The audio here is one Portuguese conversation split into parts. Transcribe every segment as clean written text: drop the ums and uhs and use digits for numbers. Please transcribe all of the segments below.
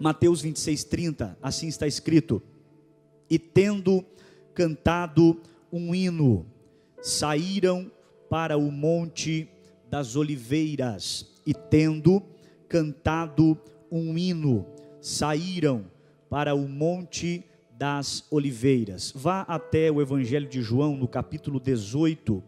Mateus 26:30, assim está escrito: e tendo cantado um hino, saíram para o monte das oliveiras. E tendo cantado um hino, saíram para o monte das oliveiras. Vá até o Evangelho de João, no capítulo 18,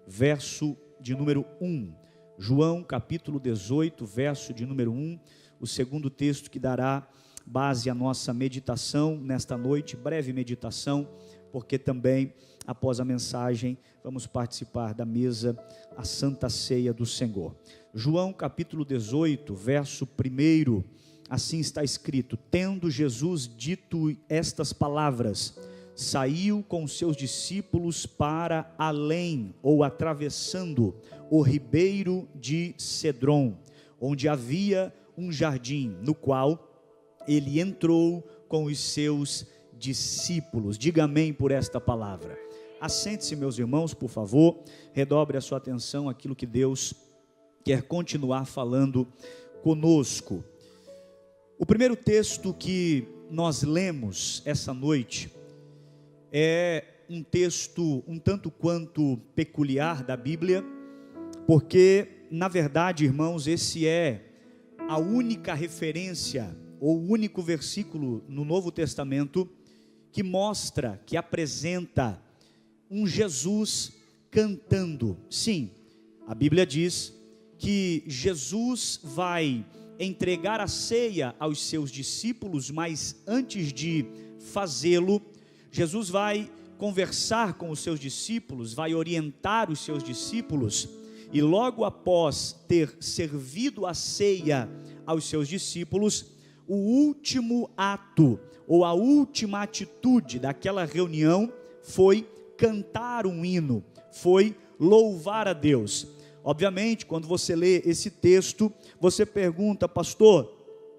verso de número 1. João, capítulo 18, verso de número 1, o segundo texto que dará base à nossa meditação nesta noite, breve meditação, porque também, após a mensagem, vamos participar da mesa, a Santa Ceia do Senhor. João, capítulo 18, verso 1, assim está escrito: tendo Jesus dito estas palavras, saiu com seus discípulos para além, ou atravessando o ribeiro de Cedron, onde havia um jardim, no qual ele entrou com os seus discípulos. Diga amém por esta palavra. Assente-se, meus irmãos, por favor, redobre a sua atenção àquilo que Deus quer continuar falando conosco. O primeiro texto que nós lemos essa noite é um texto um tanto quanto peculiar da Bíblia, porque, na verdade, irmãos, esse é a única referência, ou o único versículo no Novo Testamento que mostra, que apresenta um Jesus cantando. Sim, a Bíblia diz que Jesus vai entregar a ceia aos seus discípulos, mas antes de fazê-lo, Jesus vai conversar com os seus discípulos, vai orientar os seus discípulos, e logo após ter servido a ceia aos seus discípulos, o último ato, ou a última atitude daquela reunião foi cantar um hino, foi louvar a Deus. Obviamente, quando você lê esse texto, você pergunta: pastor,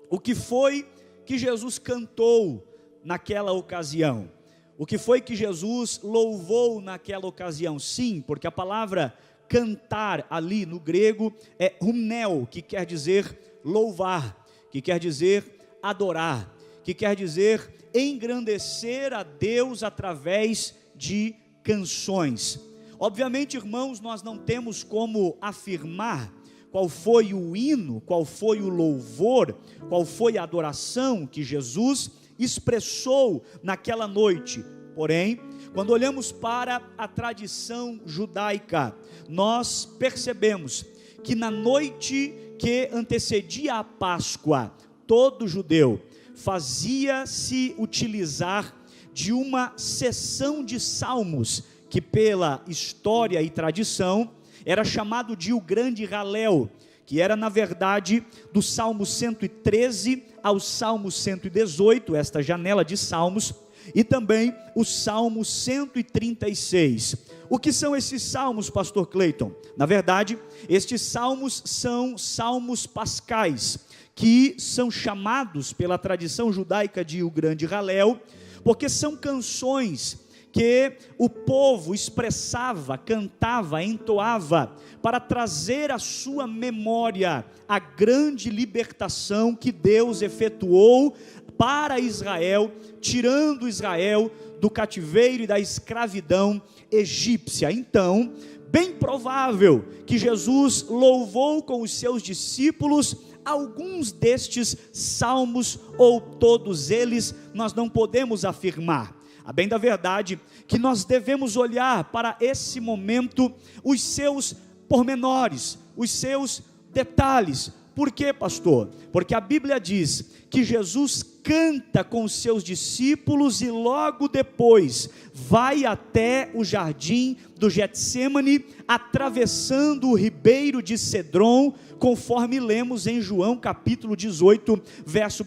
o que foi que Jesus cantou naquela ocasião? O que foi que Jesus louvou naquela ocasião? Sim, porque a palavra cantar ali no grego é humneo, que quer dizer louvar, que quer dizer adorar, que quer dizer engrandecer a Deus através de canções. Obviamente, irmãos, nós não temos como afirmar qual foi o hino, qual foi o louvor, qual foi a adoração que Jesus expressou naquela noite. Porém, quando olhamos para a tradição judaica, nós percebemos que na noite que antecedia a Páscoa, todo judeu fazia-se utilizar de uma seção de salmos, que pela história e tradição era chamado de o Grande Halel, que era na verdade do Salmo 113 ao Salmo 118, esta janela de salmos, e também o Salmo 136. O que são esses salmos, pastor Cleiton? Na verdade, estes salmos são salmos pascais, que são chamados pela tradição judaica de o Grande Halel, porque são canções que o povo expressava, cantava, entoava, para trazer à sua memória a grande libertação que Deus efetuou para Israel, tirando Israel do cativeiro e da escravidão egípcia. Então, bem provável que Jesus louvou com os seus discípulos alguns destes salmos, ou todos eles, nós não podemos afirmar. A bem da verdade, que nós devemos olhar para esse momento, os seus pormenores, os seus detalhes. Por quê, pastor? Porque a Bíblia diz que Jesus canta com os seus discípulos e logo depois vai até o jardim do Getsêmani, atravessando o ribeiro de Cedron, conforme lemos em João capítulo 18, verso 1.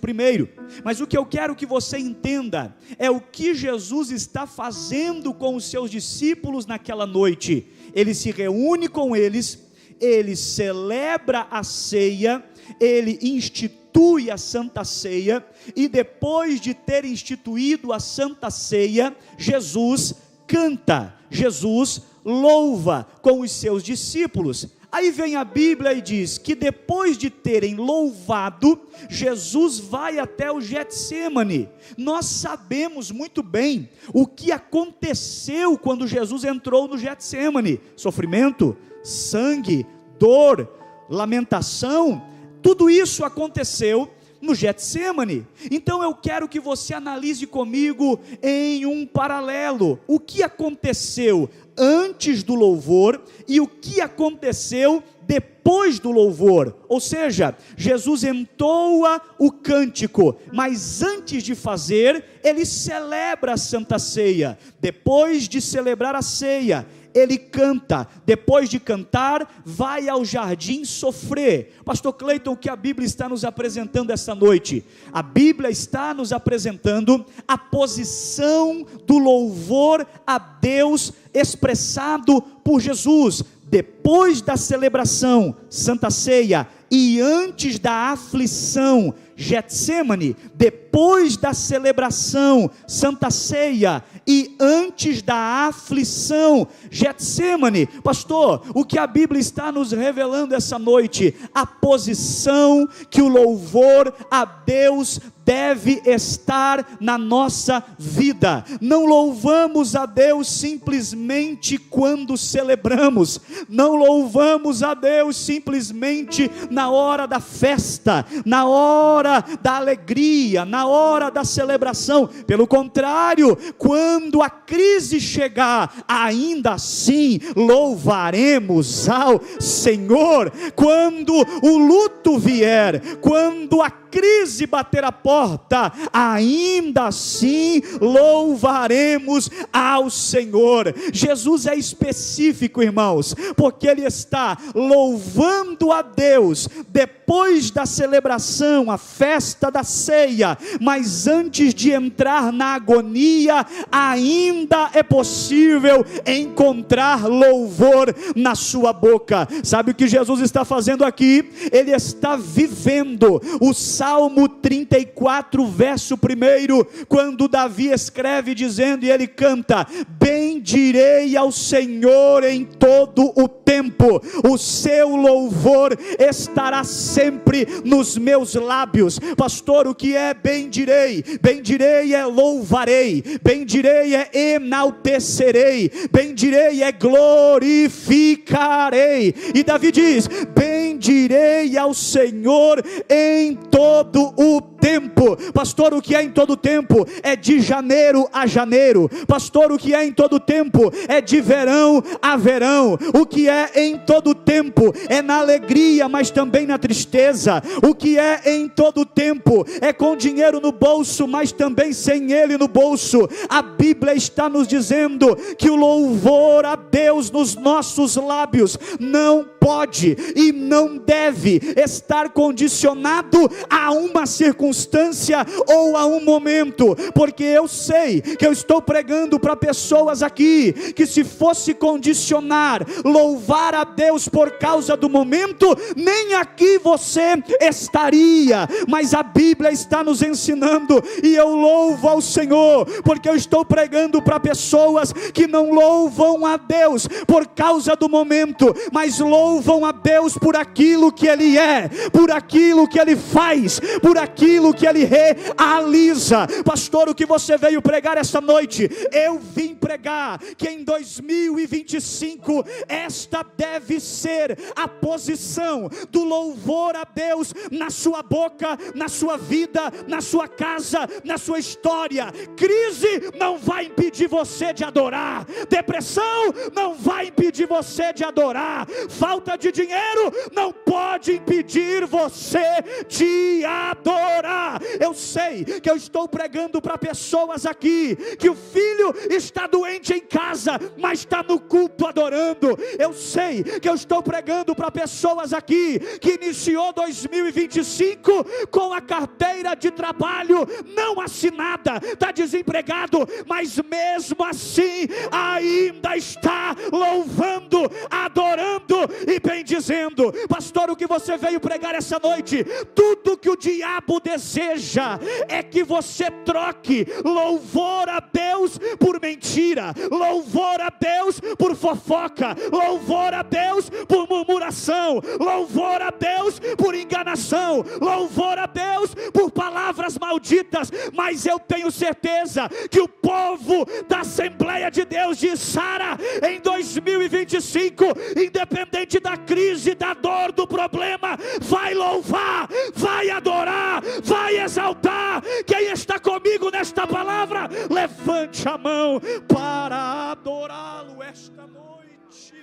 Mas o que eu quero que você entenda é o que Jesus está fazendo com os seus discípulos naquela noite. Ele se reúne com eles, ele celebra a ceia, ele institui a Santa Ceia, e depois de ter instituído a Santa Ceia, Jesus canta, Jesus louva com os seus discípulos. Aí vem a Bíblia e diz que depois de terem louvado, Jesus vai até o Getsêmani. Nós sabemos muito bem o que aconteceu quando Jesus entrou no Getsêmani: sofrimento, sangue, dor, lamentação, tudo isso aconteceu no Getsêmani. Então eu quero que você analise comigo em um paralelo o que aconteceu antes do louvor e o que aconteceu depois do louvor. Ou seja, Jesus entoa o cântico, mas antes de fazer, ele celebra a Santa Ceia. Depois de celebrar a ceia, ele canta. Depois de cantar, vai ao jardim sofrer. Pastor Cleiton, o que a Bíblia está nos apresentando esta noite? A Bíblia está nos apresentando a posição do louvor a Deus expressado por Jesus. Depois da celebração, Santa Ceia, e antes da aflição, Getsêmani. Depois da celebração, Santa Ceia, e antes da aflição, Getsêmani. Pastor, o que a Bíblia está nos revelando essa noite? A posição que o louvor a Deus deve estar na nossa vida. Não louvamos a Deus simplesmente quando celebramos, não louvamos a Deus simplesmente na hora da festa, na hora da alegria, na hora da celebração. Pelo contrário, quando a crise chegar, ainda assim louvaremos ao Senhor. Quando o luto vier, quando a crise bater a porta, ainda assim louvaremos ao Senhor. Jesus é específico, irmãos, porque ele está louvando a Deus depois da celebração, a festa da ceia, mas antes de entrar na agonia, ainda é possível encontrar louvor na sua boca. Sabe o que Jesus está fazendo aqui? Ele está vivendo o Salmo 34, verso 1, quando Davi escreve dizendo, e ele canta: bendirei ao Senhor em todo o tempo, o seu louvor estará sempre nos meus lábios. Pastor, o que é bendirei? Bendirei é louvarei, bendirei é enaltecerei, bendirei é glorificarei. E Davi diz: bendirei ao Senhor em todo o tempo. Pastor, o que é em todo tempo? É de janeiro a janeiro. Pastor, o que é em todo tempo? É de verão a verão. O que é em todo tempo? É na alegria, mas também na tristeza. O que é em todo tempo? É com dinheiro no bolso, mas também sem ele no bolso. A Bíblia está nos dizendo que o louvor a Deus nos nossos lábios não pode e não deve estar condicionado a uma circunstância ou a um momento, porque eu sei que eu estou pregando para pessoas aqui, que se fosse condicionar louvar a Deus por causa do momento, nem aqui você estaria. Mas a Bíblia está nos ensinando, e eu louvo ao Senhor, porque eu estou pregando para pessoas que não louvam a Deus por causa do momento, mas louvam a Deus por aquilo que Ele é, por aquilo que Ele faz, por aquilo que Ele realiza. Pastor, o que você veio pregar esta noite? Eu vim pregar que em 2025 esta deve ser a posição do louvor a Deus na sua boca, na sua vida, na sua casa, na sua história. Crise não vai impedir você de adorar, depressão não vai impedir você de adorar, falta de dinheiro não pode impedir você de adorar. Eu sei que eu estou pregando para pessoas aqui, que o filho está doente em casa, mas está no culto adorando. Eu sei que eu estou pregando para pessoas aqui, que iniciou 2025 com a carteira de trabalho não assinada, está desempregado, mas mesmo assim ainda está louvando, adorando e bendizendo. Pastor, o que você veio pregar essa noite? Tudo que o diabo deseja igreja é que você troque louvor a Deus por mentira, louvor a Deus por fofoca, louvor a Deus por murmuração, louvor a Deus por enganação, louvor a Deus por palavras malditas. Mas eu tenho certeza que o povo da Assembleia de Deus de Sara em 2025, independente da crise, da dor, do problema, vai louvar, vai adorar, vai exaltar. Quem está comigo nesta palavra, levante a mão para adorá-lo esta noite.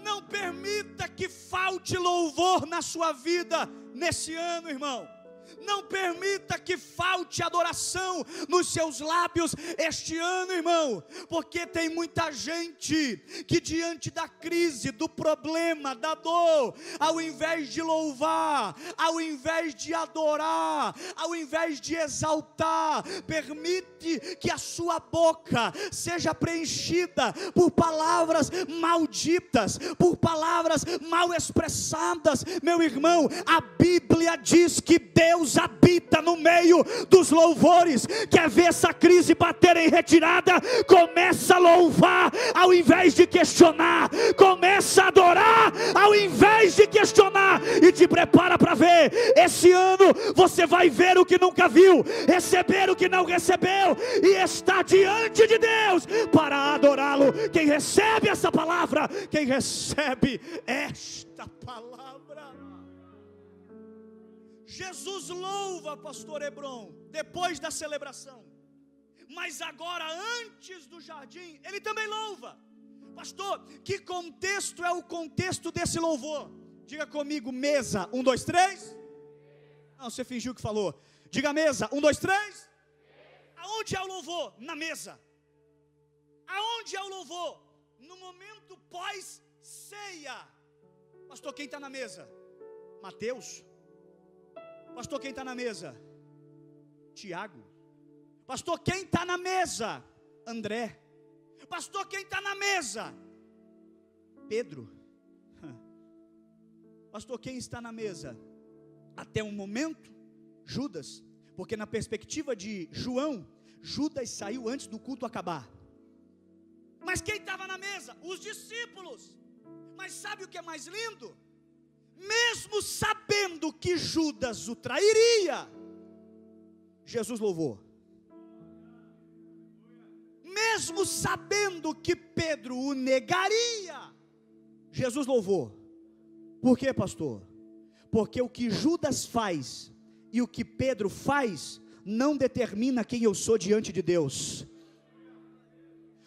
Não permita que falte louvor na sua vida nesse ano, irmão. Não permita que falte adoração nos seus lábios este ano, irmão, porque tem muita gente que diante da crise, do problema, da dor, ao invés de louvar, ao invés de adorar, ao invés de exaltar, permite que a sua boca seja preenchida por palavras malditas, por palavras mal expressadas. Meu irmão, a Bíblia diz que Deus habita no meio dos louvores. Quer ver essa crise bater em retirada? Começa a louvar ao invés de questionar, começa a adorar ao invés de questionar, e te prepara para ver. Esse ano você vai ver o que nunca viu, receber o que não recebeu, e estar diante de Deus para adorá-lo. Quem recebe essa palavra, quem recebe esta palavra, Jesus louva, pastor Hebron, depois da celebração, mas agora antes do jardim, ele também louva. Pastor, que contexto é o contexto desse louvor? Diga comigo, mesa, 1, 2, 3. Não, você fingiu que falou. Diga mesa, 1, 2, 3. Aonde é o louvor? Na mesa. Aonde é o louvor? No momento pós-ceia. Pastor, quem está na mesa? Mateus. Pastor, quem está na mesa? Tiago. Pastor, quem está na mesa? André. Pastor, quem está na mesa? Pedro. Pastor, quem está na mesa? Até um momento, Judas. Porque na perspectiva de João, Judas saiu antes do culto acabar. Mas quem estava na mesa? Os discípulos. Mas sabe o que é mais lindo? Mesmo sabendo que Judas o trairia, Jesus louvou. Mesmo sabendo que Pedro o negaria, Jesus louvou. Por quê, pastor? Porque o que Judas faz e o que Pedro faz não determina quem eu sou diante de Deus.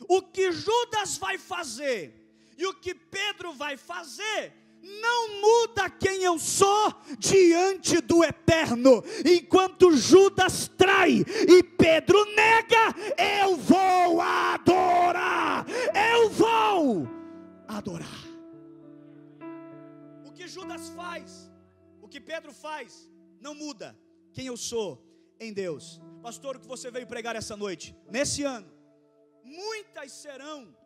O que Judas vai fazer e o que Pedro vai fazer não muda quem eu sou diante do eterno. Enquanto Judas trai e Pedro nega, eu vou adorar. Eu vou adorar. O que Judas faz, o que Pedro faz, não muda quem eu sou em Deus. Pastor, o que você veio pregar essa noite? Nesse ano, muitas serão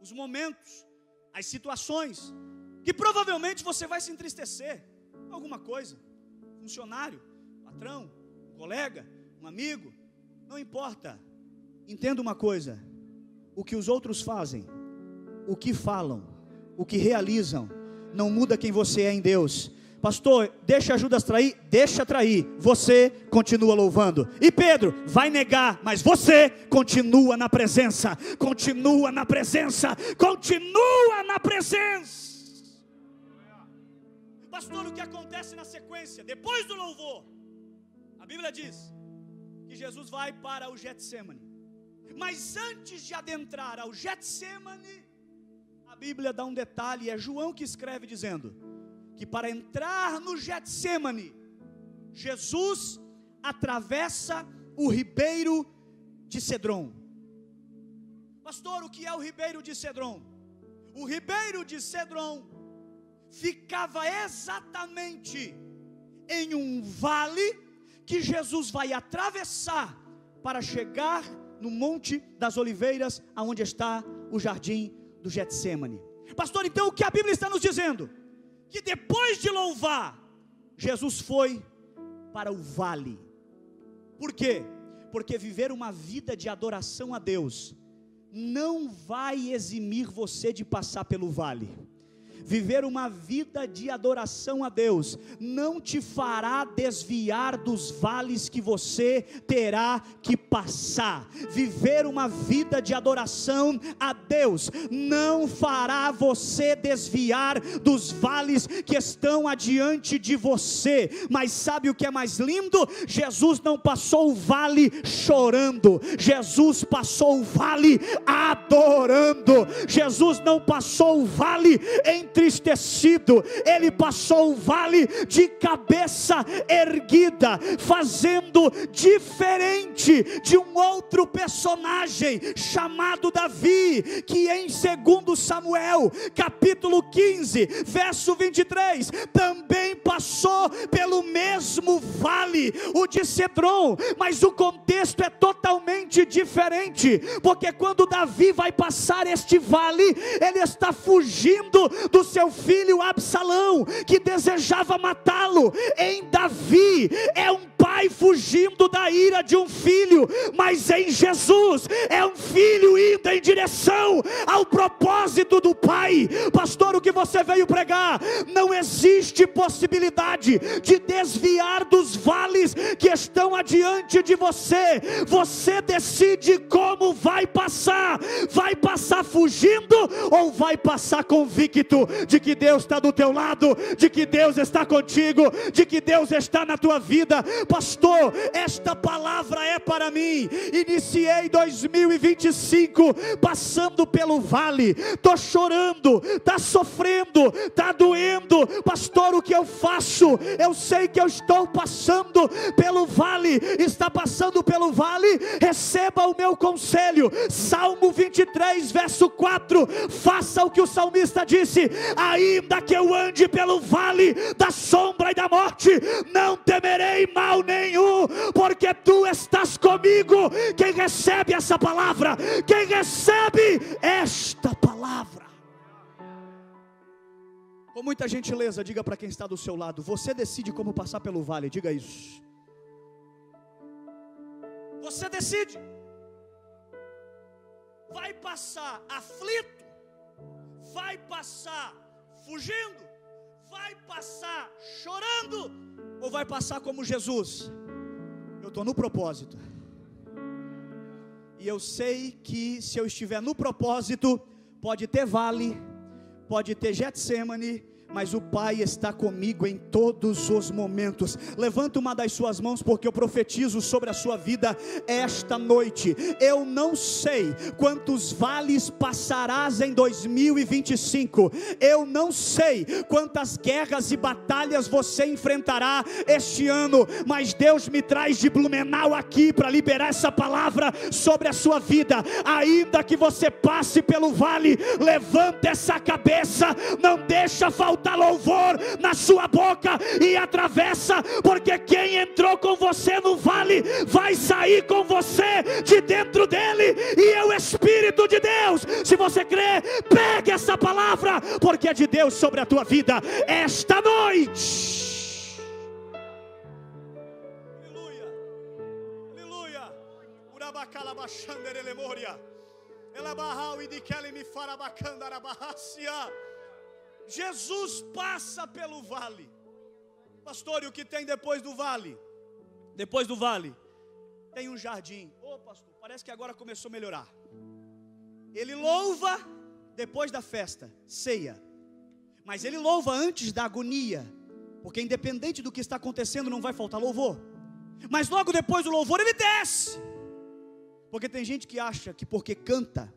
os momentos, as situações que provavelmente você vai se entristecer. Alguma coisa, funcionário, patrão, colega, um amigo, não importa. Entenda uma coisa: o que os outros fazem, o que falam, o que realizam, não muda quem você é em Deus. Pastor, deixa Judas trair, deixa trair, você continua louvando. E Pedro vai negar, mas você continua na presença, continua na presença, continua na presença. Pastor, o que acontece na sequência? Depois do louvor, a Bíblia diz que Jesus vai para o Getsemane. Mas antes de adentrar ao Getsemane, a Bíblia dá um detalhe, é João que escreve dizendo que para entrar no Getsemane, Jesus atravessa o ribeiro de Cedron. Pastor, o que é o ribeiro de Cedron? O ribeiro de Cedron ficava exatamente em um vale que Jesus vai atravessar para chegar no Monte das Oliveiras, aonde está o jardim do Getsemane. Pastor, então o que a Bíblia está nos dizendo? Que depois de louvar, Jesus foi para o vale. Por quê? Porque viver uma vida de adoração a Deus não vai eximir você de passar pelo vale. Viver uma vida de adoração a Deus não te fará desviar dos vales que você terá que passar. Viver uma vida de adoração a Deus não fará você desviar dos vales que estão adiante de você. Mas sabe o que é mais lindo? Jesus não passou o vale chorando, Jesus passou o vale adorando. Jesus não passou o vale entristecido, ele passou o vale de cabeça erguida, fazendo diferente de um outro personagem chamado Davi, que em 2 Samuel capítulo 15 verso 23 também passou pelo mesmo vale, o de Cedron. Mas o contexto é totalmente diferente, porque quando Davi vai passar este vale, ele está fugindo do seu filho Absalão, que desejava matá-lo. Em Davi é um pai fugindo da ira de um filho, mas em Jesus é um filho indo em direção ao propósito do pai. Pastor, o que você veio pregar? Não existe possibilidade de desviar dos vales que estão adiante de você. Você decide como vai passar fugindo ou vai passar convicto de que Deus está do teu lado, de que Deus está contigo, de que Deus está na tua vida. Pastor, esta palavra é para mim. Iniciei 2025 passando pelo vale, estou chorando, está sofrendo, está doendo. Pastor, o que eu faço? Eu sei que eu estou passando pelo vale. Está passando pelo vale? Receba o meu conselho. Salmo 23 verso 4, faça o que o salmista disse: ainda que eu ande pelo vale da sombra e da morte, não temerei mal nenhum, porque tu estás comigo. Quem recebe essa palavra? Quem recebe esta palavra? Com muita gentileza, diga para quem está do seu lado: você decide como passar pelo vale. Diga isso. Você decide. Vai passar aflito? Vai passar fugindo? Vai passar chorando? Ou vai passar como Jesus? Eu estou no propósito, e eu sei que se eu estiver no propósito, pode ter vale, pode ter Getsemane, mas o Pai está comigo em todos os momentos. Levanta uma das suas mãos, porque eu profetizo sobre a sua vida esta noite. Eu não sei quantos vales passarás em 2025, eu não sei quantas guerras e batalhas você enfrentará este ano, mas Deus me traz de Blumenau aqui para liberar essa palavra sobre a sua vida. Ainda que você passe pelo vale, levanta essa cabeça, não deixa faltar louvor na sua boca e atravessa, porque quem entrou com você no vale vai sair com você de dentro dele, e é o Espírito de Deus. Se você crê, pegue essa palavra, porque é de Deus sobre a tua vida esta noite. Aleluia, aleluia. Urabacalabachanderelemoria elabahau e dikelemi farabacandarabahacia. Jesus passa pelo vale. Pastor, e o que tem depois do vale? Depois do vale tem um jardim. Pastor, parece que agora começou a melhorar. Ele louva depois da festa, ceia, mas ele louva antes da agonia, porque independente do que está acontecendo, não vai faltar louvor. Mas logo depois do louvor ele desce, porque tem gente que acha que porque canta,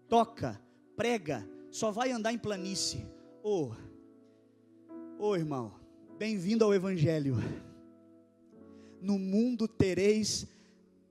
toca, prega, só vai andar em planície. Irmão, bem-vindo ao Evangelho. No mundo tereis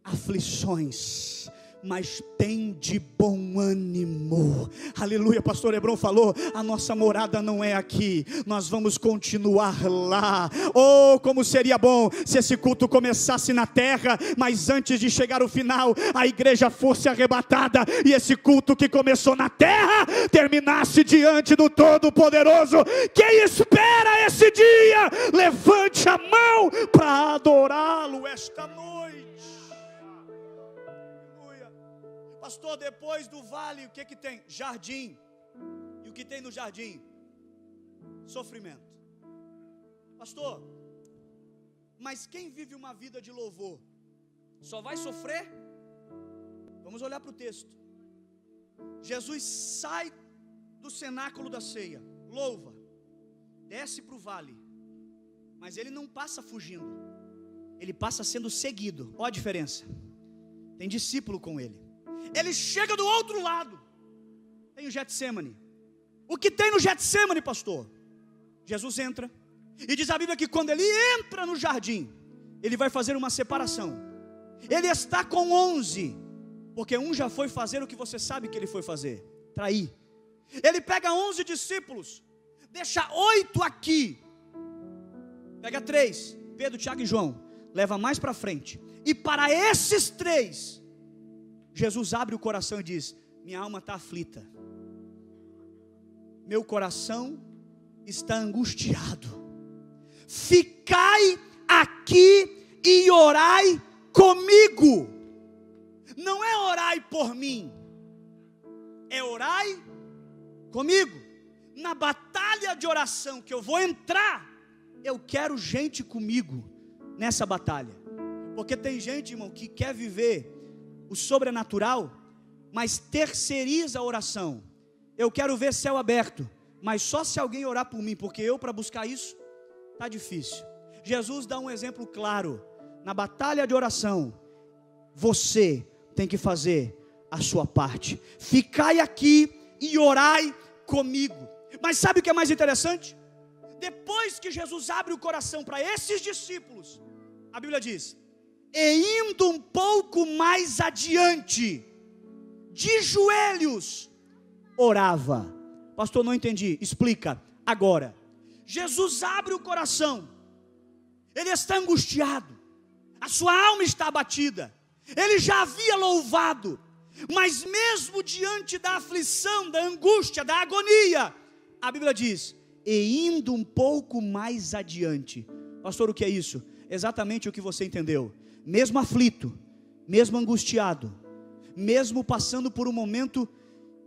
aflições, mas tem de bom ânimo. Aleluia, pastor Hebron falou, a nossa morada não é aqui, nós vamos continuar lá. Oh, como seria bom se esse culto começasse na terra, mas antes de chegar ao final, a igreja fosse arrebatada, e esse culto que começou na terra, terminasse diante do Todo-Poderoso. Quem espera esse dia, levante a mão para adorá-lo esta noite. Pastor, depois do vale, o que tem? Jardim. E o que tem no jardim? Sofrimento. Pastor, mas quem vive uma vida de louvor só vai sofrer? Vamos olhar para o texto. Jesus sai do cenáculo da ceia, louva, desce para o vale, mas ele não passa fugindo, ele passa sendo seguido. Olha a diferença, tem discípulo com ele. Ele chega do outro lado, tem o Getsemane. O que tem no Getsemane, pastor? Jesus entra, e diz a Bíblia que quando ele entra no jardim, ele vai fazer uma separação. Ele está com 11, porque um já foi fazer o que você sabe que ele foi fazer, trair. Ele pega 11 discípulos, deixa 8 aqui, pega 3, Pedro, Tiago e João, leva mais para frente, e para esses 3, Jesus abre o coração e diz: minha alma está aflita, meu coração está angustiado, ficai aqui e orai comigo. Não é orai por mim, é orai comigo. Na batalha de oração que eu vou entrar, eu quero gente comigo nessa batalha, porque tem gente, irmão, que quer viver o sobrenatural, mas terceiriza a oração. Eu quero ver céu aberto, mas só se alguém orar por mim, porque eu para buscar isso, está difícil. Jesus dá um exemplo claro, na batalha de oração, você tem que fazer a sua parte, ficai aqui e orai comigo. Mas sabe o que é mais interessante? Depois que Jesus abre o coração para esses discípulos, a Bíblia diz: e indo um pouco mais adiante, de joelhos, orava. Pastor, não entendi, explica agora. Jesus abre o coração, ele está angustiado, a sua alma está abatida, ele já havia louvado, mas mesmo diante da aflição, da angústia, da agonia, a Bíblia diz: e indo um pouco mais adiante. Pastor, o que é isso? Exatamente o que você entendeu. Mesmo aflito, mesmo angustiado, mesmo passando por um momento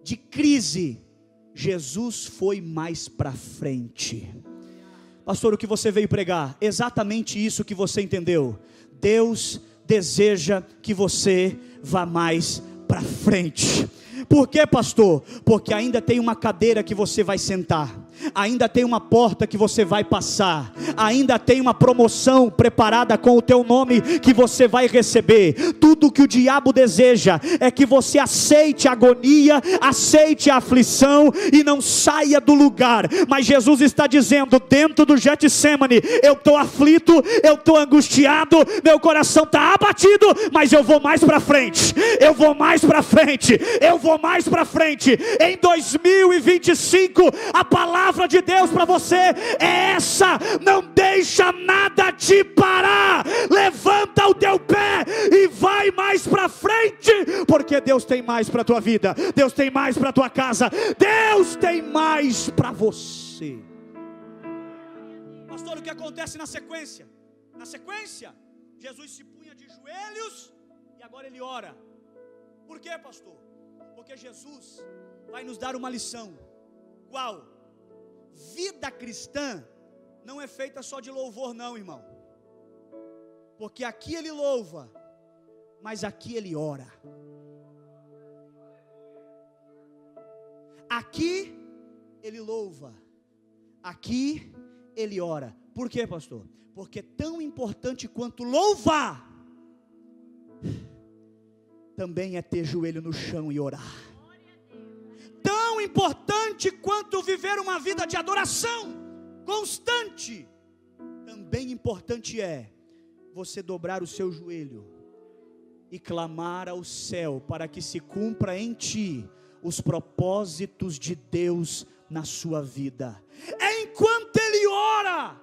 de crise, Jesus foi mais para frente. Pastor, o que você veio pregar? Exatamente isso que você entendeu. Deus deseja que você vá mais para frente. Por quê, pastor? Porque ainda tem uma cadeira que você vai sentar, ainda tem uma porta que você vai passar, ainda tem uma promoção preparada com o teu nome que você vai receber. Tudo que o diabo deseja é que você aceite a agonia, aceite a aflição e não saia do lugar. Mas Jesus está dizendo, dentro do Getsemane, eu estou aflito, eu estou angustiado, meu coração está abatido, mas eu vou mais para frente, eu vou mais para frente, eu vou mais para frente. Em 2025, a palavra de Deus para você é essa: não deixa nada te parar, levanta o teu pé e vai mais para frente, porque Deus tem mais para a tua vida, Deus tem mais para a tua casa, Deus tem mais para você. Pastor, o que acontece na sequência? Na sequência, Jesus se punha de joelhos e agora ele ora. Por quê, pastor? Porque Jesus vai nos dar uma lição. Qual? Vida cristã não é feita só de louvor não, irmão. Porque aqui ele louva, mas aqui ele ora. Aqui ele louva, aqui ele ora. Por quê, pastor? Porque tão importante quanto louvar também é ter joelho no chão e orar. Tão importante quanto viver uma vida de adoração constante, também importante é você dobrar o seu joelho e clamar ao céu para que se cumpra em ti os propósitos de Deus na sua vida. É enquanto ele ora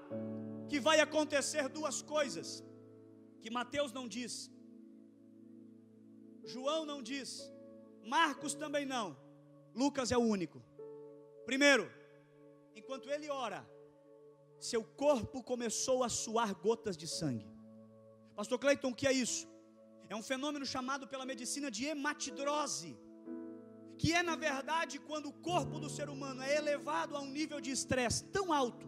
que vai acontecer duas coisas que Mateus não diz, João não diz, Marcos também não, Lucas é o único. Primeiro, enquanto ele ora, seu corpo começou a suar gotas de sangue. Pastor Cleiton, o que é isso? É um fenômeno chamado pela medicina de hematidrose, que é na verdade quando o corpo do ser humano é elevado a um nível de estresse tão alto,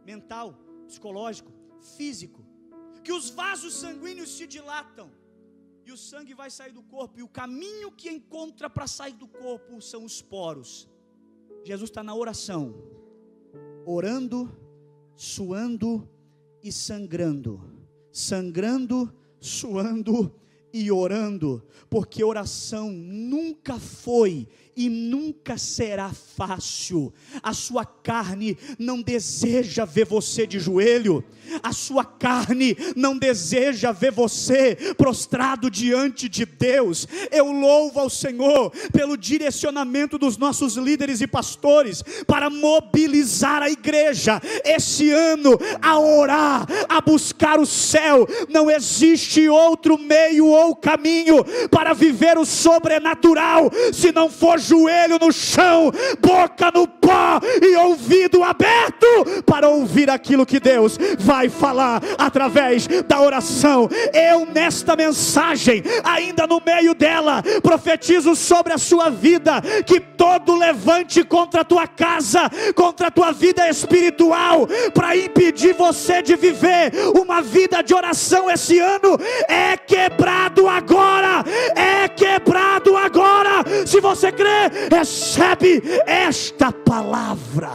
mental, psicológico, físico, que os vasos sanguíneos se dilatam, e o sangue vai sair do corpo, e o caminho que encontra para sair do corpo são os poros. Jesus está na oração, orando, suando e sangrando, suando e orando, porque oração nunca foi e nunca será fácil. A sua carne não deseja ver você de joelho, a sua carne não deseja ver você prostrado diante de Deus. Eu louvo ao Senhor pelo direcionamento dos nossos líderes e pastores para mobilizar a igreja esse ano a orar, a buscar o céu. Não existe outro meio ou caminho para viver o sobrenatural se não for joelho no chão, boca no pó e ouvido aberto para ouvir aquilo que Deus vai falar através da oração. Eu nesta mensagem, ainda no meio dela, profetizo sobre a sua vida, que todo levante contra a tua casa, contra a tua vida espiritual, para impedir você de viver uma vida de oração esse ano, é quebrado agora, é quebrado agora. Se você crê, recebe esta palavra.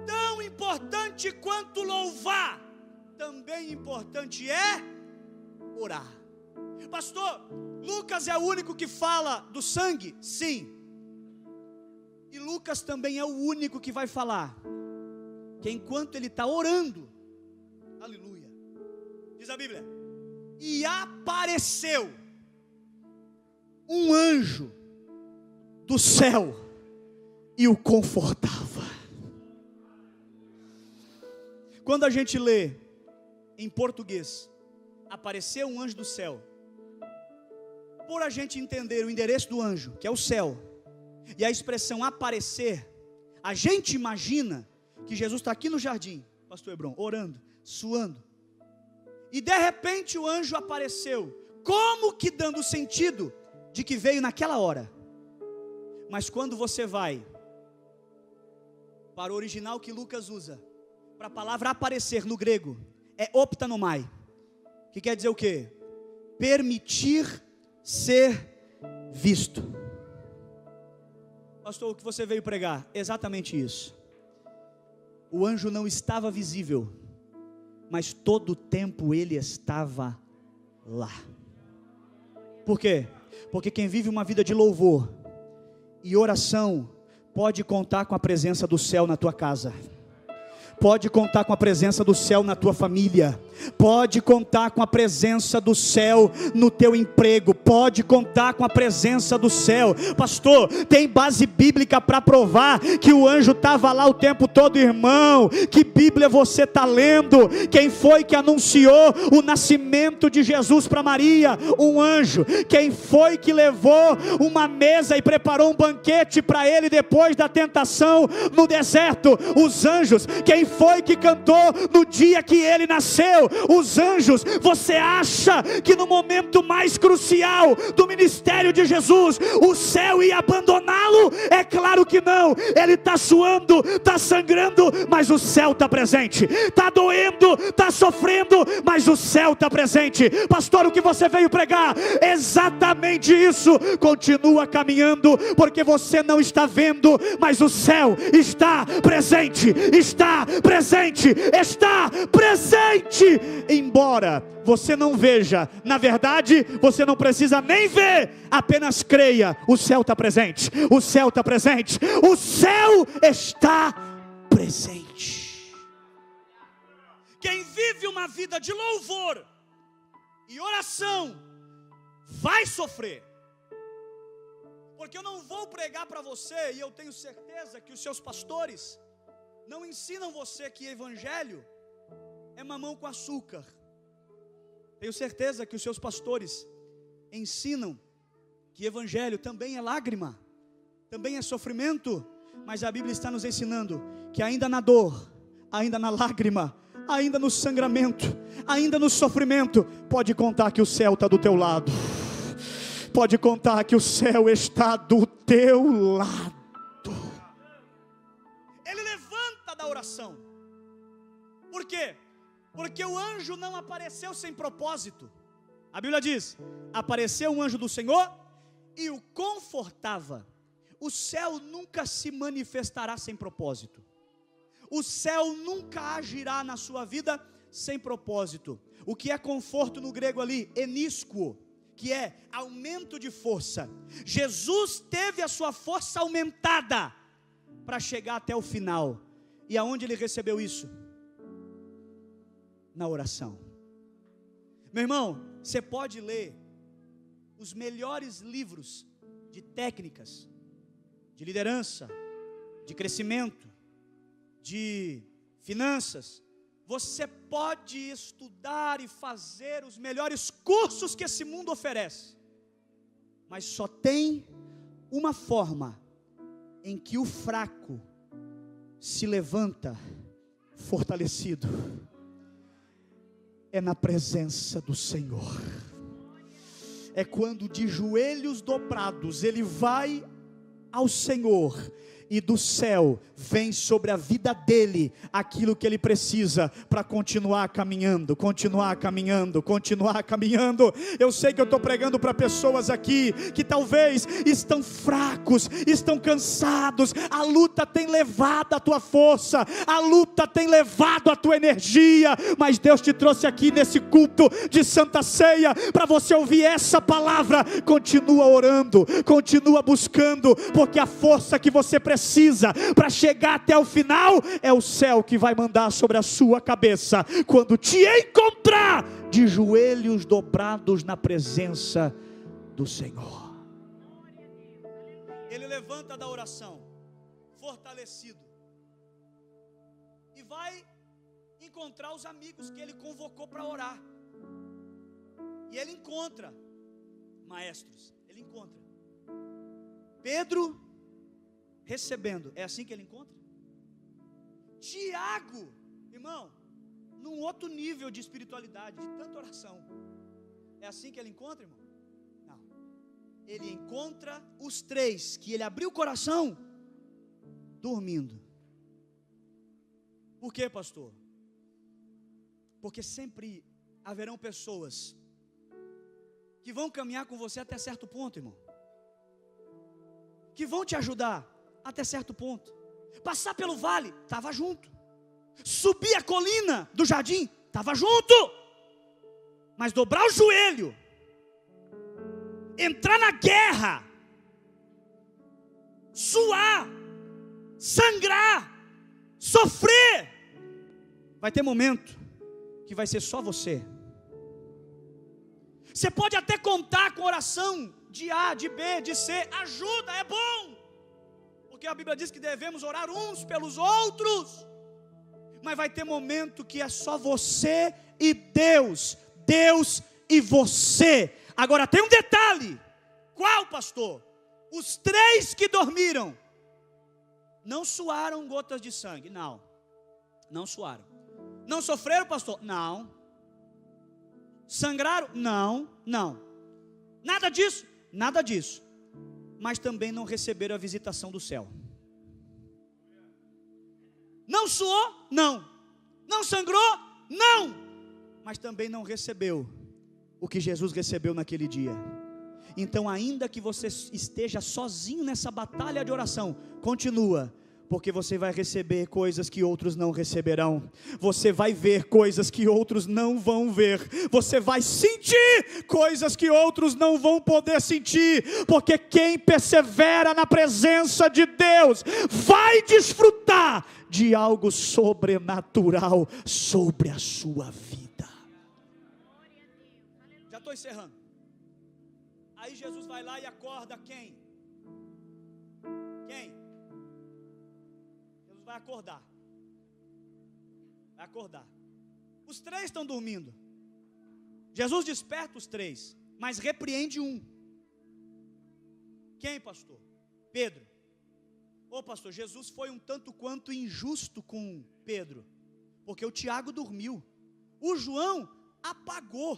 Tão importante quanto louvar, também importante é orar. Pastor, Lucas é o único que fala do sangue? Sim. E Lucas também é o único que vai falar que enquanto ele está orando, aleluia, diz a Bíblia, e apareceu um anjo do céu e o confortava. Quando a gente lê em português, apareceu um anjo do céu, por a gente entender o endereço do anjo, que é o céu, e a expressão aparecer, a gente imagina que Jesus está aqui no jardim, pastor Hebron, orando, suando, e de repente o anjo apareceu, como que dando sentido de que veio naquela hora. Mas quando você vai para o original que Lucas usa, para a palavra aparecer no grego, é optanomai, que quer dizer o quê? Permitir ser visto. Pastor, o que você veio pregar? Exatamente isso. O anjo não estava visível, mas todo o tempo ele estava lá. Por quê? Porque quem vive uma vida de louvor e oração pode contar com a presença do céu na tua casa, pode contar com a presença do céu na tua família, pode contar com a presença do céu no teu emprego, pode contar com a presença do céu. Pastor, tem base bíblica para provar que o anjo estava lá o tempo todo, irmão? Que Bíblia você está lendo? Quem foi que anunciou o nascimento de Jesus para Maria? Um anjo. Quem foi que levou uma mesa e preparou um banquete para ele depois da tentação no deserto? Os anjos. Quem foi que cantou no dia que ele nasceu? Os anjos. Você acha que no momento mais crucial do ministério de Jesus, o céu ia abandoná-lo? É claro que não. Ele está suando, está sangrando, mas o céu está presente. Está doendo, está sofrendo, mas o céu está presente. Pastor, o que você veio pregar? Exatamente isso. Continua caminhando, porque você não está vendo, mas o céu está presente. Está presente, está presente. Embora você não veja, na verdade você não precisa nem ver, apenas creia. O céu está presente, o céu está presente, o céu está presente. Quem vive uma vida de louvor e oração, vai sofrer. Porque eu não vou pregar para você, e eu tenho certeza que os seus pastores não ensinam você que evangelho é mamão com açúcar. Tenho certeza que os seus pastores ensinam que evangelho também é lágrima, também é sofrimento. Mas a Bíblia está nos ensinando que ainda na dor, ainda na lágrima, ainda no sangramento, ainda no sofrimento, pode contar que o céu está do teu lado. Pode contar que o céu está do teu lado. Ele levanta da oração. Por quê? Porque o anjo não apareceu sem propósito. A Bíblia diz: apareceu um anjo do Senhor e o confortava. O céu nunca se manifestará sem propósito. O céu nunca agirá na sua vida sem propósito. O que é conforto no grego ali? Enisquo, que é aumento de força. Jesus teve a sua força aumentada para chegar até o final. E aonde ele recebeu isso? Na oração. Meu irmão, você pode ler os melhores livros de técnicas, de liderança, de crescimento, de finanças. Você pode estudar e fazer os melhores cursos que esse mundo oferece, mas só tem uma forma em que o fraco se levanta fortalecido: é na presença do Senhor. É quando de joelhos dobrados ele vai ao Senhor, e do céu vem sobre a vida dele aquilo que ele precisa para continuar caminhando, continuar caminhando, continuar caminhando. Eu sei que eu estou pregando para pessoas aqui que talvez estão fracos, estão cansados. A luta tem levado a tua força, a luta tem levado a tua energia, mas Deus te trouxe aqui nesse culto de Santa Ceia para você ouvir essa palavra. Continua orando, continua buscando, porque a força que você precisa para chegar até o final é o céu que vai mandar sobre a sua cabeça quando te encontrar de joelhos dobrados na presença do Senhor. Ele levanta da oração fortalecido e vai encontrar os amigos que ele convocou para orar. E ele encontra maestros, ele encontra Pedro recebendo. É assim que ele encontra? Tiago, irmão, num outro nível de espiritualidade, de tanta oração. É assim que ele encontra, irmão? Não. Ele encontra os três que ele abriu o coração dormindo. Por quê, pastor? Porque sempre haverão pessoas que vão caminhar com você até certo ponto, irmão, que vão te ajudar até certo ponto. Passar pelo vale, estava junto. Subir a colina do jardim, estava junto. Mas dobrar o joelho, entrar na guerra, suar, sangrar, sofrer, vai ter momento que vai ser só você. Você pode até contar com oração de A, de B, de C, ajuda, é bom, porque a Bíblia diz que devemos orar uns pelos outros, mas vai ter momento que é só você e Deus, Deus e você. Agora tem um detalhe. Qual, pastor? Os três que dormiram não suaram gotas de sangue. Não suaram. Não sofreram, pastor? Não. Sangraram? Não. Nada disso. Mas também não receberam a visitação do céu. Não suou? Não. Não sangrou? Não. Mas também não recebeu o que Jesus recebeu naquele dia. Então, ainda que você esteja sozinho nessa batalha de oração, continua, porque você vai receber coisas que outros não receberão. Você vai ver coisas que outros não vão ver. Você vai sentir coisas que outros não vão poder sentir. Porque quem persevera na presença de Deus vai desfrutar de algo sobrenatural sobre a sua vida. Já estou encerrando. Aí Jesus vai lá e acorda quem? Quem? Jesus vai acordar. Vai acordar. Os três estão dormindo. Jesus desperta os três, mas repreende um. Quem, pastor? Pedro. Ô pastor, Jesus foi um tanto quanto injusto com Pedro, porque o Tiago dormiu, o João apagou.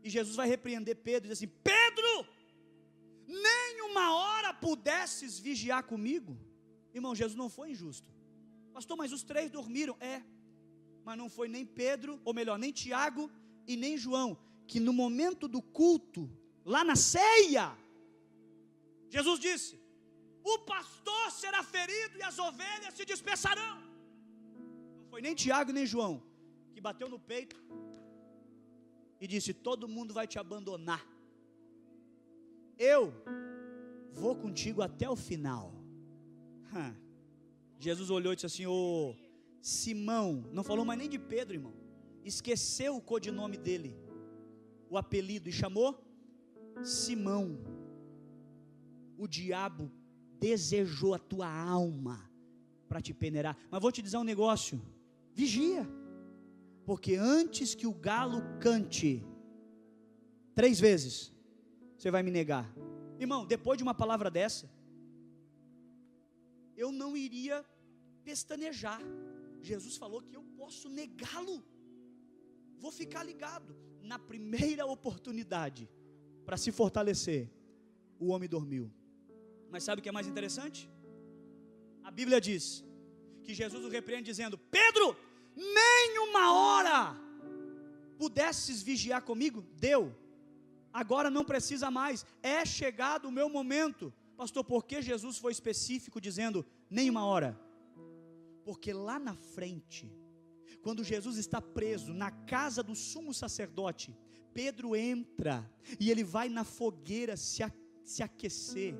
E Jesus vai repreender Pedro e diz assim: Pedro, nem uma hora pudesses vigiar comigo. Irmão, Jesus não foi injusto. Pastor, mas os três dormiram. Mas não foi nem Pedro, ou melhor, nem Tiago e nem João, que no momento do culto, lá na ceia, Jesus disse: o pastor será ferido e as ovelhas se dispersarão. Não foi nem Tiago nem João que bateu no peito e disse: todo mundo vai te abandonar, eu vou contigo até o final. Jesus olhou e disse assim: ô Simão, não falou mais nem de Pedro, irmão, esqueceu o codinome dele, o apelido, e chamou Simão. O diabo desejou a tua alma para te peneirar. Mas vou te dizer um negócio: vigia, porque antes que o galo cante 3 vezes, você vai me negar. Irmão, depois de uma palavra dessa, eu não iria pestanejar. Jesus falou que eu posso negá-lo. Vou ficar ligado. Na primeira oportunidade para se fortalecer, o homem dormiu. Mas sabe o que é mais interessante? A Bíblia diz que Jesus o repreende dizendo: Pedro, nem uma hora pudesses vigiar comigo. Deu, agora não precisa mais, é chegado o meu momento. Pastor, por que Jesus foi específico dizendo nem uma hora? Porque lá na frente, quando Jesus está preso na casa do sumo sacerdote, Pedro entra e ele vai na fogueira se aquecer.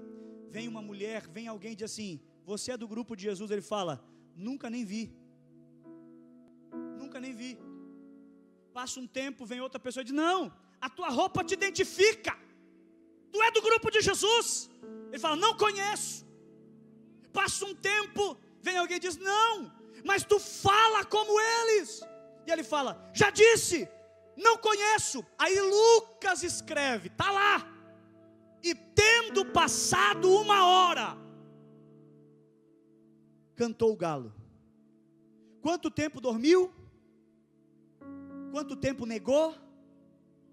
Vem uma mulher, vem alguém e diz assim: você é do grupo de Jesus? Ele fala: nunca nem vi. Nunca nem vi. Passa um tempo, vem outra pessoa e diz: não, a tua roupa te identifica, tu é do grupo de Jesus. Ele fala: não conheço. Passa um tempo, vem alguém e diz: não, mas tu fala como eles. E ele fala: já disse, não conheço. Aí Lucas escreve, está lá: e tendo passado uma hora, cantou o galo. Quanto tempo dormiu? Quanto tempo negou?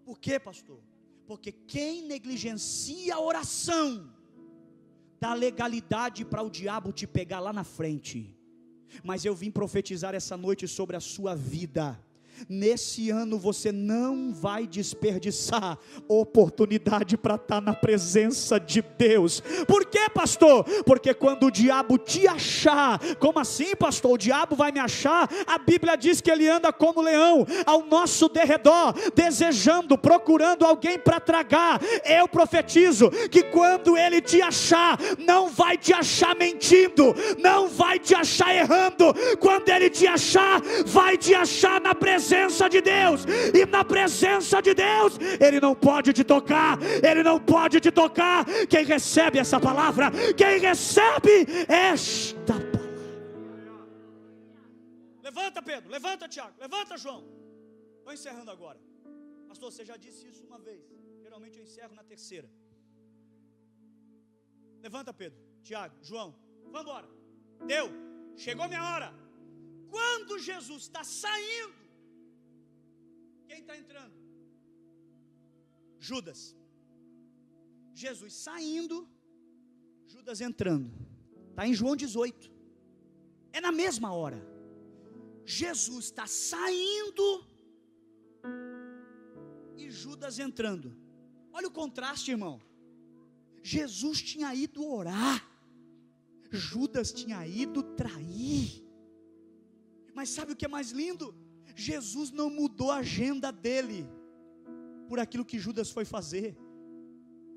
Por quê, pastor? Porque quem negligencia a oração dá legalidade para o diabo te pegar lá na frente. Mas eu vim profetizar essa noite sobre a sua vida. Nesse ano você não vai desperdiçar oportunidade para estar na presença de Deus. Por quê, pastor? Porque quando o diabo te achar, como assim, pastor? O diabo vai me achar? A Bíblia diz que ele anda como leão ao nosso derredor, desejando, procurando alguém para tragar. Eu profetizo que quando ele te achar, não vai te achar mentindo, não vai te achar errando. Quando ele te achar, vai te achar na presença de Deus, e na presença de Deus, Ele não pode te tocar, Ele não pode te tocar. Quem recebe essa palavra, quem recebe esta palavra. Levanta, Pedro, levanta, Tiago, levanta, João. Estou encerrando agora. Pastor, você já disse isso uma vez, geralmente eu encerro na terceira. Levanta, Pedro, Tiago, João, vamos embora. Deu, chegou minha hora. Quando Jesus está saindo, quem está entrando? Judas. Jesus saindo, Judas entrando. Está em João 18. É na mesma hora. Jesus está saindo e Judas entrando. Olha o contraste, irmão. Jesus tinha ido orar, Judas tinha ido trair. Mas sabe o que é mais lindo? Jesus não mudou a agenda dele por aquilo que Judas foi fazer.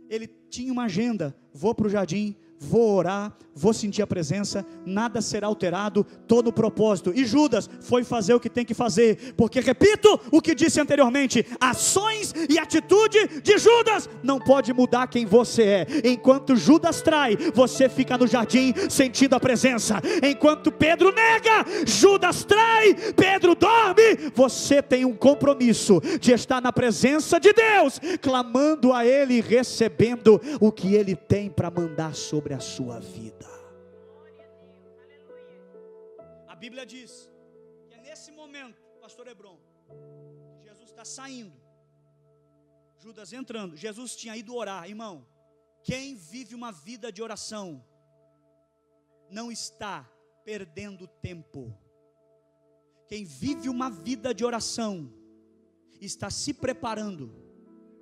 Ele tinha uma agenda: vou para o jardim, vou orar, vou sentir a presença, nada será alterado, todo o propósito. E Judas foi fazer o que tem que fazer, porque repito o que disse anteriormente, ações e atitude de Judas não pode mudar quem você é. Enquanto Judas trai, você fica no jardim sentindo a presença. Enquanto Pedro nega, Judas trai, Pedro dorme, você tem um compromisso de estar na presença de Deus, clamando a Ele e recebendo o que Ele tem para mandar sobre a sua vida. A Bíblia diz que é nesse momento, pastor Hebron, Jesus está saindo, Judas entrando. Jesus tinha ido orar. Irmão, quem vive uma vida de oração não está perdendo tempo. Quem vive uma vida de oração está se preparando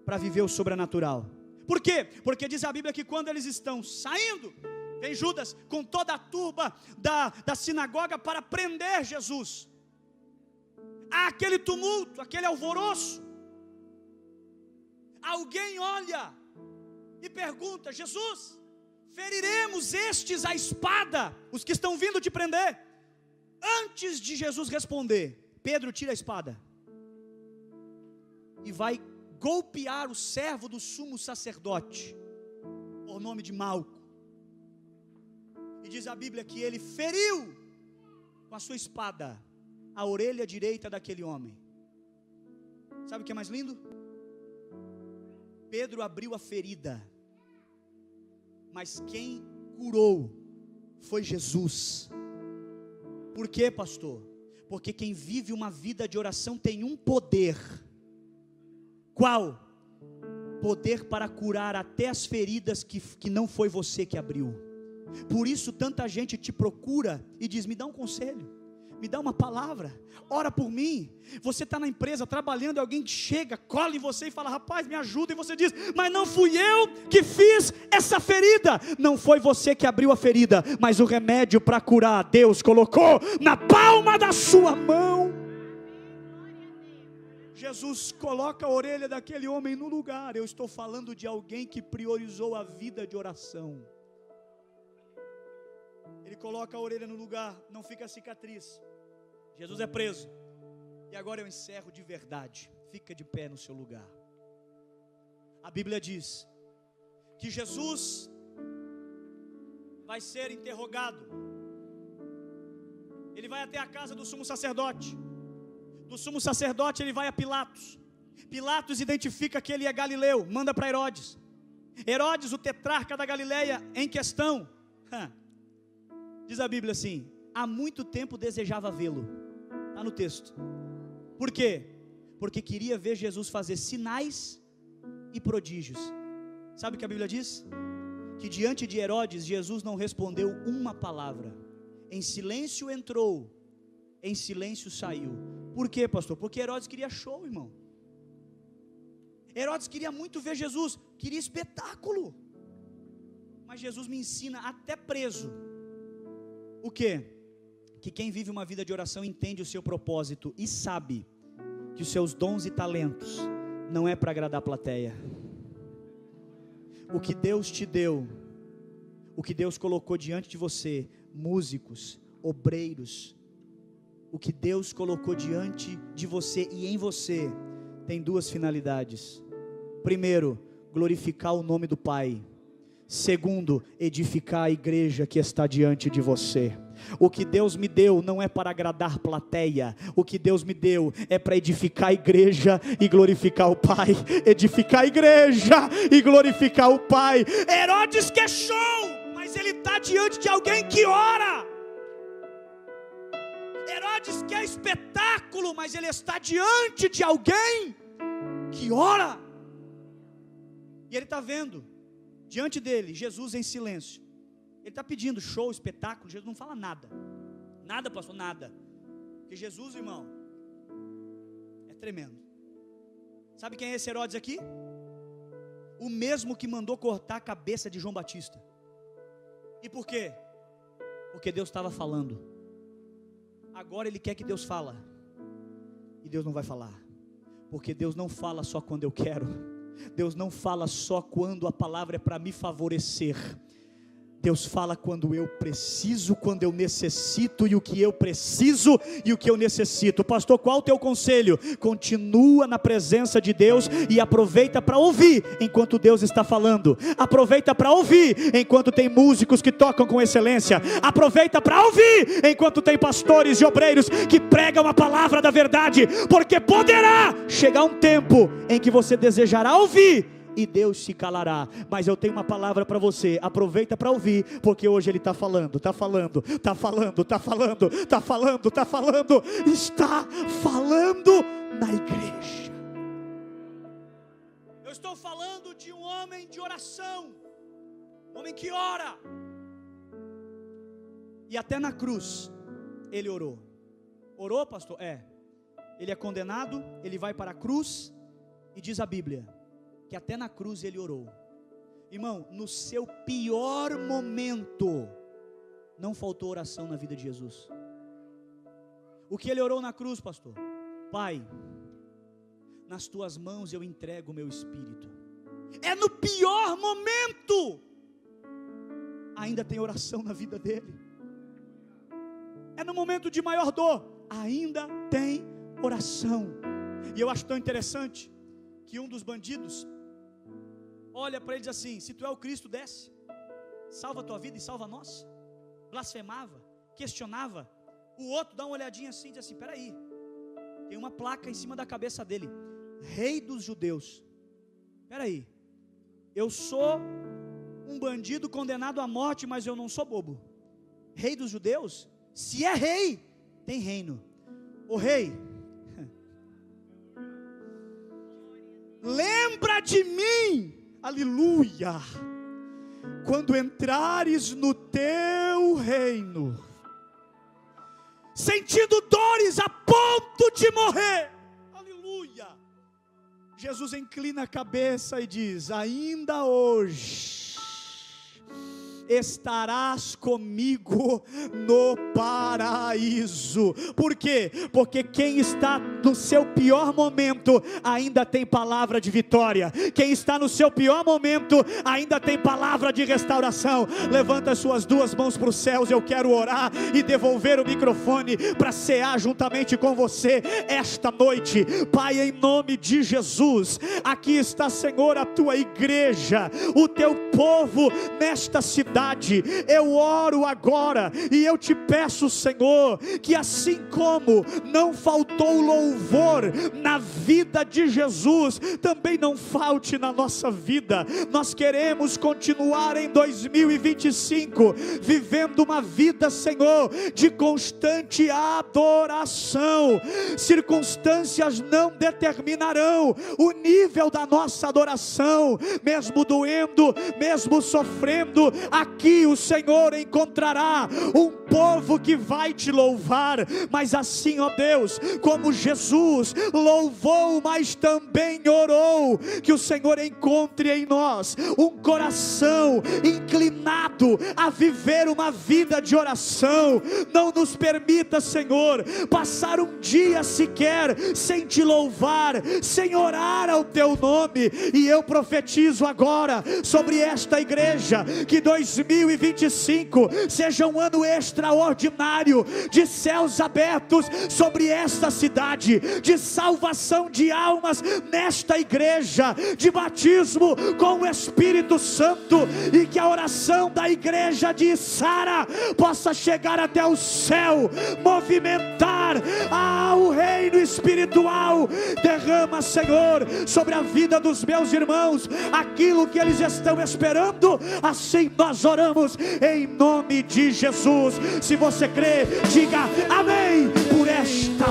para viver o sobrenatural. Por quê? Porque diz a Bíblia que quando eles estão saindo, vem Judas com toda a turba da sinagoga para prender Jesus. Há aquele tumulto, aquele alvoroço. Alguém olha e pergunta: Jesus, feriremos estes à espada, os que estão vindo te prender? Antes de Jesus responder, Pedro tira a espada e vai golpear o servo do sumo sacerdote, por nome de Malco. E diz a Bíblia que ele feriu com a sua espada a orelha direita daquele homem. Sabe o que é mais lindo? Pedro abriu a ferida, mas quem curou foi Jesus. Por quê, pastor? Porque quem vive uma vida de oração tem um poder. Qual? Poder para curar até as feridas que não foi você que abriu. Por isso tanta gente te procura e diz: me dá um conselho, me dá uma palavra, ora por mim. Você está na empresa trabalhando e alguém chega, cola em você e fala: rapaz, me ajuda. E você diz: mas não fui eu que fiz essa ferida. Não foi você que abriu a ferida, mas o remédio para curar Deus colocou na palma da sua mão. Jesus coloca a orelha daquele homem no lugar. Eu estou falando de alguém que priorizou a vida de oração. Ele coloca a orelha no lugar, não fica cicatriz. Jesus é preso. E agora eu encerro de verdade. Fica de pé no seu lugar. A Bíblia diz que Jesus vai ser interrogado. Ele vai até a casa do sumo sacerdote. Do sumo sacerdote ele vai a Pilatos. Pilatos identifica que ele é galileu, manda para Herodes. Herodes, o tetrarca da Galileia em questão, diz a Bíblia assim: há muito tempo desejava vê-lo. Está no texto. Por quê? Porque queria ver Jesus fazer sinais e prodígios. Sabe o que a Bíblia diz? Que diante de Herodes, Jesus não respondeu uma palavra. Em silêncio entrou, em silêncio saiu. Por quê, pastor? Porque Herodes queria show, irmão. Herodes queria muito ver Jesus, queria espetáculo. Mas Jesus me ensina até preso. O quê? Que quem vive uma vida de oração entende o seu propósito e sabe que os seus dons e talentos não é para agradar a plateia. O que Deus te deu, o que Deus colocou diante de você, músicos, obreiros, o que Deus colocou diante de você e em você, tem duas finalidades. Primeiro, glorificar o nome do Pai. Segundo, edificar a igreja que está diante de você. O que Deus me deu não é para agradar plateia. O que Deus me deu é para edificar a igreja e glorificar o Pai. Edificar a igreja e glorificar o Pai. Herodes quer show, mas ele está diante de alguém que ora. Herodes quer espetáculo, mas ele está diante de alguém que ora. E ele está vendo diante dele Jesus em silêncio. Ele está pedindo show, espetáculo. Jesus não fala nada. Nada, pastor, nada. Porque Jesus, irmão, é tremendo. Sabe quem é esse Herodes aqui? O mesmo que mandou cortar a cabeça de João Batista. E por quê? Porque Deus estava falando. Agora ele quer que Deus fala. E Deus não vai falar. Porque Deus não fala só quando eu quero. Deus não fala só quando a palavra é para me favorecer. Deus fala quando eu preciso, quando eu necessito, e o que eu preciso e o que eu necessito. Pastor, qual o teu conselho? Continua na presença de Deus e aproveita para ouvir enquanto Deus está falando. Aproveita para ouvir enquanto tem músicos que tocam com excelência. Aproveita para ouvir enquanto tem pastores e obreiros que pregam a palavra da verdade, porque poderá chegar um tempo em que você desejará ouvir e Deus se calará. Mas eu tenho uma palavra para você: aproveita para ouvir, porque hoje Ele está falando, está falando, está falando, está falando, está falando, está falando, está falando na igreja. Eu estou falando de um homem de oração, um homem que ora, e até na cruz ele orou. Orou, pastor? Ele é condenado, ele vai para a cruz, e diz a Bíblia que até na cruz ele orou. Irmão, no seu pior momento não faltou oração na vida de Jesus. O que ele orou na cruz, pastor? Pai, nas tuas mãos eu entrego o meu espírito. É no pior momento, ainda tem oração na vida dele. É no momento de maior dor, ainda tem oração. E eu acho tão interessante que um dos bandidos olha para ele e diz assim: se tu é o Cristo, desce, salva a tua vida e salva a nossa. Blasfemava, questionava. O outro dá uma olhadinha assim e diz assim: espera aí, tem uma placa em cima da cabeça dele, Rei dos Judeus. Espera aí, eu sou um bandido condenado à morte, mas eu não sou bobo. Rei dos Judeus? Se é rei, tem reino. O rei, lembra de mim, aleluia, quando entrares no teu reino, sentindo dores a ponto de morrer, aleluia. Jesus inclina a cabeça e diz: ainda hoje estarás comigo no paraíso. Por quê? Porque quem está no seu pior momento ainda tem palavra de vitória. Quem está no seu pior momento ainda tem palavra de restauração. Levanta as suas duas mãos para os céus. Eu quero orar e devolver o microfone para cear juntamente com você esta noite. Pai, em nome de Jesus, aqui está, Senhor, a tua igreja, o teu povo nesta cidade. Eu oro agora e eu te peço, Senhor, que assim como não faltou louvor na vida de Jesus, também não falte na nossa vida. Nós queremos continuar em 2025 vivendo uma vida, Senhor, de constante adoração. Circunstâncias não determinarão o nível da nossa adoração. Mesmo doendo, mesmo sofrendo, aqui o Senhor encontrará um povo que vai te louvar. Mas assim, ó Deus, como Jesus louvou, mas também orou, que o Senhor encontre em nós um coração inclinado a viver uma vida de oração. Não nos permita, Senhor, passar um dia sequer sem te louvar, sem orar ao teu nome. E eu profetizo agora sobre esta igreja, que 2025 seja um ano extraordinário de céus abertos sobre esta cidade, de salvação de almas nesta igreja, de batismo com o Espírito Santo, e que a oração da igreja de Sara possa chegar até o céu, movimentar o reino espiritual. Derrama, Senhor, sobre a vida dos meus irmãos aquilo que eles estão esperando. Assim nós oramos em nome de Jesus. Se você crê, diga amém por esta